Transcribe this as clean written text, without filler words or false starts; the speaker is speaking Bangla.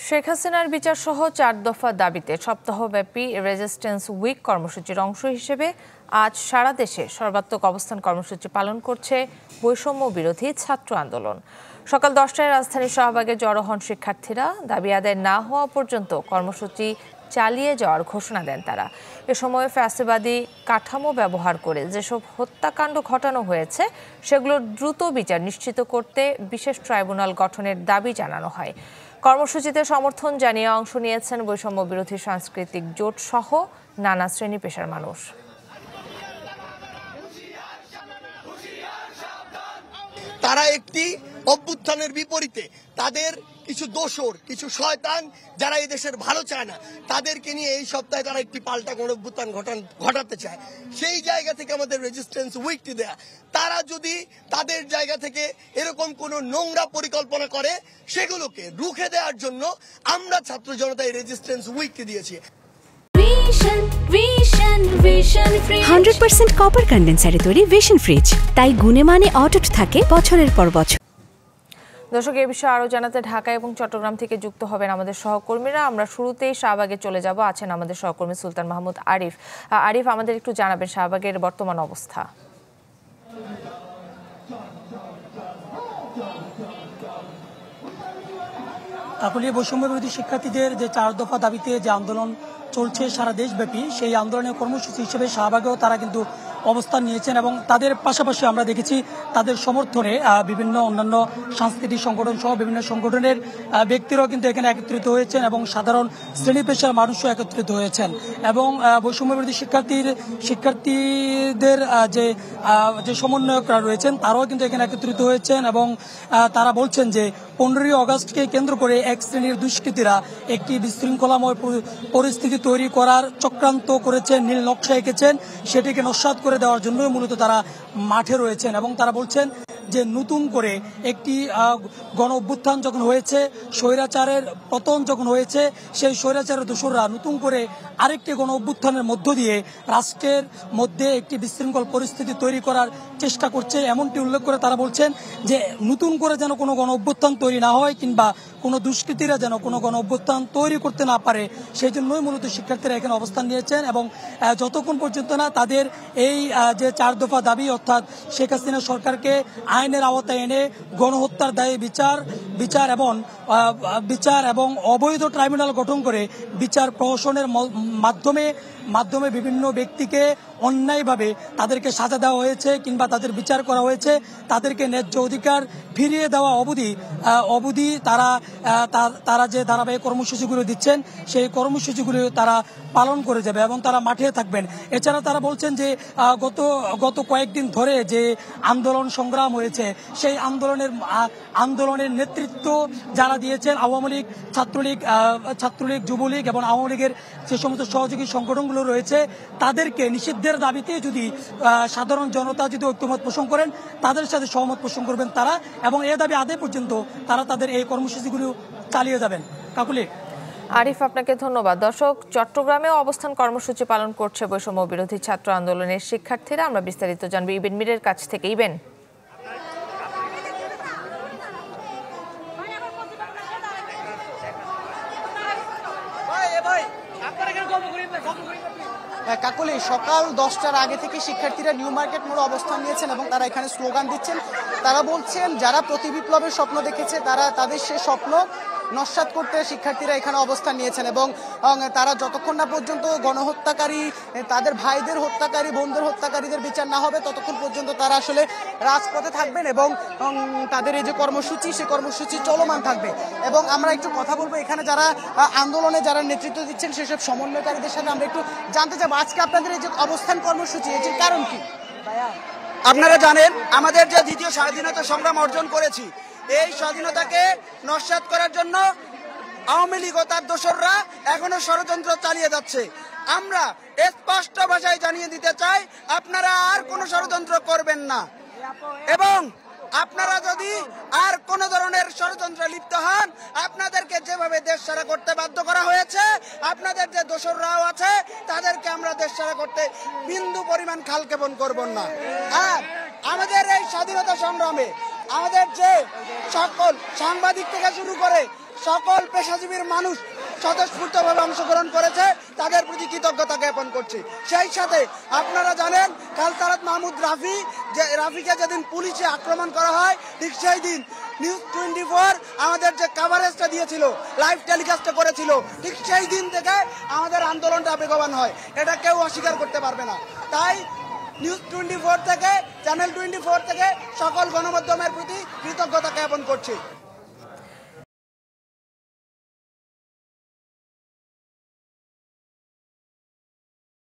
শেখ হাসিনার বিচার সহ 4 দফা দাবিতে সপ্তাহব্যাপী রেজিস্ট্যান্স উইক কর্মসূচির অংশ হিসেবে আজ সারা দেশে সর্বাত্মক অবস্থান কর্মসূচি পালন করছে বৈষম্য বিরোধী ছাত্র আন্দোলন। সকাল 10টায় রাজধানীর শাহবাগে জড়ো হন শিক্ষার্থীরা। দাবি আদায় না হওয়া পর্যন্ত কর্মসূচি চালিয়ে যাওয়ার ঘোষণা দেন তারা। এ সময় ফ্যাসিবাদী কাঠামো ব্যবহার করে যেসব হত্যাকাণ্ড ঘটানো হয়েছে সেগুলোর দ্রুত বিচার নিশ্চিত করতে বিশেষ ট্রাইব্যুনাল গঠনের দাবি জানানো হয়। কর্মসূচিতে সমর্থন জানিয়ে অংশ নিয়েছেন বৈষম্য বিরোধী সাংস্কৃতিক জোট সহ নানা শ্রেণী পেশার মানুষ। তারা একটি অভ্যুত্থানের বিপরীতে তাদের কিছু দোসর, কিছু শয়তান যারা এই দেশের ভালো চায় না, তাদেরকে নিয়ে এই সপ্তাহে তারা একটি পাল্টা কোন অভ্যুত্থান ঘটাতে চায়। সেই জায়গা থেকে আমাদের রেজিস্ট্যান্স উইকটি দেয়া। তারা যদি তাদের জায়গা থেকে এরকম কোন নোংরা পরিকল্পনা করে সেগুলোকে রুখে দেওয়ার জন্য আমরা ছাত্র জনতা এই রেজিস্ট্যান্স উইকটি দিয়েছি। 100% কপার কন্ডেন্সারে তৈরি ভিশন ফ্রিজ, তাই গুণে মানে অটুট থাকে বছরের পর বছর। দর্শক, এ বিষয়ে আরো জানাতে ঢাকা এবং চট্টগ্রাম থেকে যুক্ত হবেন আমাদের সহকর্মীরা। আমরা শুরুতেই শাহবাগে চলে যাব। আছেন আমাদের সহকর্মী সুলতান মাহমুদ আরিফ। আরিফ, আমাদের একটু জানাবেন শাহবাগের বর্তমান অবস্থা। বৈষম্য বিরোধী শিক্ষার্থীদের যে 4 দফা দাবিতে যে আন্দোলন চলছে সারা দেশব্যাপী, সেই আন্দোলনের কর্মসূচি হিসেবে শাহবাগেও তারা কিন্তু অবস্থান নিয়েছেন এবং তাদের পাশাপাশি আমরা দেখেছি তাদের সমর্থনে বিভিন্ন অন্যান্য সাংস্কৃতিক সংগঠন সহ বিভিন্ন সংগঠনের ব্যক্তিরাও কিন্তু এখানে একত্রিত হয়েছেন এবং সাধারণ শ্রেণী পেশার মানুষও একত্রিত হয়েছেন এবং বৈষম্য বিরোধী শিক্ষার্থীদের যে সমন্বয়করা রয়েছেন তারাও কিন্তু এখানে একত্রিত হয়েছেন এবং তারা বলছেন যে 15ই আগস্টকে কেন্দ্র করে এক শ্রেণীর দুষ্কৃতীরা একটি বিশৃঙ্খলাময় পরিস্থিতি তৈরি করার চক্রান্ত করেছেন, নীল নকশা এঁকেছেন, সেটিকে নস্যাৎ করে দেওয়ার জন্যই মূলত তারা মাঠে রয়েছেন এবং তারা বলছেন যে নতুন করে একটি গণ অভ্যুত্থান যখন হয়েছে, স্বৈরাচারের পতন যখন হয়েছে, সেই স্বৈরাচারের দোসররা নতুন করে আরেকটি গণ অভ্যুত্থানের মধ্য দিয়ে রাষ্ট্রের মধ্যে একটি বিশৃঙ্খল পরিস্থিতি তৈরি করার চেষ্টা করছে। এমনটি উল্লেখ করে তারা বলছেন যে নতুন করে যেন কোনো গণ অভ্যুত্থান তৈরি না হয় কিংবা কোনো দুষ্কৃতীরা যেন কোনো গণ অভ্যুত্থান তৈরি করতে না পারে, সেই জন্যই মূলত শিক্ষার্থীরা এখানে অবস্থান নিয়েছেন এবং যতক্ষণ পর্যন্ত না তাদের এই যে 4 দফা দাবি, অর্থাৎ শেখ হাসিনা সরকারকে আইনের আওতায় এনে গণহত্যার দায়ে বিচার এবং অবৈধ ট্রাইব্যুনাল গঠন করে বিচার প্রহসনের মাধ্যমে বিভিন্ন ব্যক্তিকে অন্যায়ভাবে তাদেরকে সাজা দেওয়া হয়েছে কিংবা তাদের বিচার করা হয়েছে, তাদেরকে ন্যায্য অধিকার ফিরিয়ে দেওয়া অবধি তারা যে ধারাবাহিক কর্মসূচিগুলো দিচ্ছেন সেই কর্মসূচিগুলো তারা পালন করে যাবে এবং তারা মাঠে থাকবেন। এছাড়া তারা বলছেন যে গত কয়েকদিন ধরে যে আন্দোলন সংগ্রাম হয়েছে, সেই আন্দোলনের নেতৃত্ব যারা দিয়েছেন আওয়ামী লীগ, ছাত্রলীগ, যুবলীগ এবং আওয়ামী লীগের যে সমস্ত সহযোগী সংগঠনগুলো রয়েছে, তাদেরকে নিষিদ্ধের দাবিতে যদি সাধারণ জনতা যদি ঐক্যমত পোষণ করেন, তাদের সাথে সহমত পোষণ করবেন তারা এবং এ দাবি আদায় পর্যন্ত তারা তাদের এই কর্মসূচিগুলো চালিয়ে যাবেন। কাকুলি। আরিফ, আপনাকে ধন্যবাদ। দর্শক, চট্টগ্রামেও অবস্থান কর্মসূচি পালন করছে বৈষম্য বিরোধী ছাত্র আন্দোলনের শিক্ষার্থীরা। আমরা বিস্তারিত জানবো ইবেন মিরের কাছ থেকে। ইবেন, কাকলি, সকাল 10টার আগে থেকে শিক্ষার্থীরা নিউ মার্কেট মোড়ে অবস্থান নিয়েছেন এবং তারা এখানে স্লোগান দিচ্ছেন। তারা বলছেন যারা প্রতি বিপ্লবের স্বপ্ন দেখেছে তাদের সে স্বপ্ন নস্যাৎ করতে শিক্ষার্থীরা এখানে অবস্থান নিয়েছেন এবং তারা যতক্ষণ না পর্যন্ত গণহত্যাকারী, তাদের ভাইদের হত্যাকারী, বোনদের হত্যাকারীদের বিচার না হবে ততক্ষণ পর্যন্ত তারা আসলে রাজপথে থাকবেন এবং তাদের এই যে কর্মসূচি, সেই কর্মসূচি চলমান থাকবে। এবং আমরা একটু কথা বলবো এখানে যারা আন্দোলনে যারা নেতৃত্ব দিচ্ছেন সেসব সমন্বয়কারীদের সাথে আমরা একটু জানতে চাবো আজকে আপনাদের এই যে অবস্থান কর্মসূচি, এটির কারণ কি? আপনারা জানেন আমাদের যে দ্বিতীয় স্বাধীনতা সংগ্রাম অর্জন করেছি, এই স্বাধীনতাকে নস্যাৎ করার জন্য আওয়ামী লীগ ও তার দোসররা এখনো ষড়যন্ত্র চালিয়ে যাচ্ছে। আমরা স্পষ্ট ভাষায় জানিয়ে দিতে চাই, আপনারা আর কোনো ষড়যন্ত্র করবেন না এবং আপনারা যদি আর কোন ধরনের ষড়যন্ত্রে লিপ্ত হন, আপনাদেরকে যেভাবে দেশ ছাড়া করতে বাধ্য করা হয়েছে, আপনাদের যে দোসররাও আছে তাদেরকে আমরা দেশ ছাড়া করতে বিন্দু পরিমাণ খালকেপন করব না। আর আমাদের এই স্বাধীনতা সংগ্রামে আমাদের যে সকল সাংবাদিক থেকে শুরু করে সকল পেশাজীবীর মানুষ স্বতঃস্ফূর্তভাবে অংশগ্রহণ করেছে, তাদের প্রতি কৃতজ্ঞতা জ্ঞাপন করছি। সেই সাথে আপনারা জানেন খালসারাত মাহমুদ রাফিকে যেদিন পুলিশে আক্রমণ করা হয়, ঠিক সেই দিন নিউজ 24 আমাদের যে কাভারেজটা দিয়েছিল, লাইভ টেলিকাস্টটা করেছিল, ঠিক সেই দিন থেকে আমাদের আন্দোলনটা বেগবান হয়, এটা কেউ অস্বীকার করতে পারবে না। তাই নিউজ 24 থেকে, চ্যানেল 24 থেকে সকল গণমাধ্যমের প্রতি কৃতজ্ঞতা জ্ঞাপন করছি।